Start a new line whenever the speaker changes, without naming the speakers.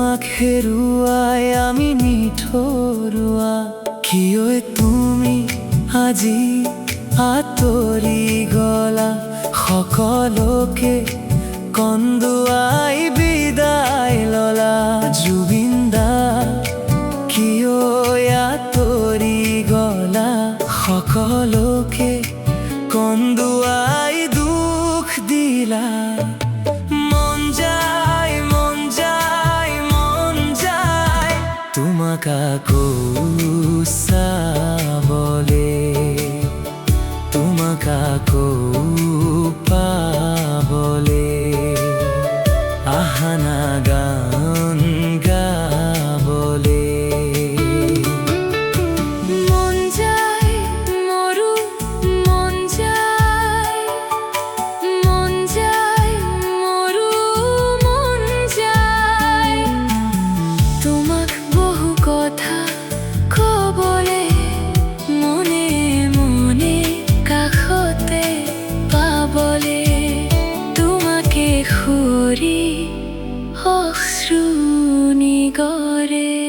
তোমাক হেৰুৱাই আমি নিঠৰুৱা কিয় তুমি আজি আঁতৰি গলা সকলোকে কন্দুৱাই বিদায় ললা জুবিন দা কিয় আঁতৰি গলা সকলোকে কন্দুৱাই দুখ দিলা তোমাক আকৌ চাবলে তোমাক আকৌ পাবলে আহানা গান গাবলে
অশ্রু নিগরে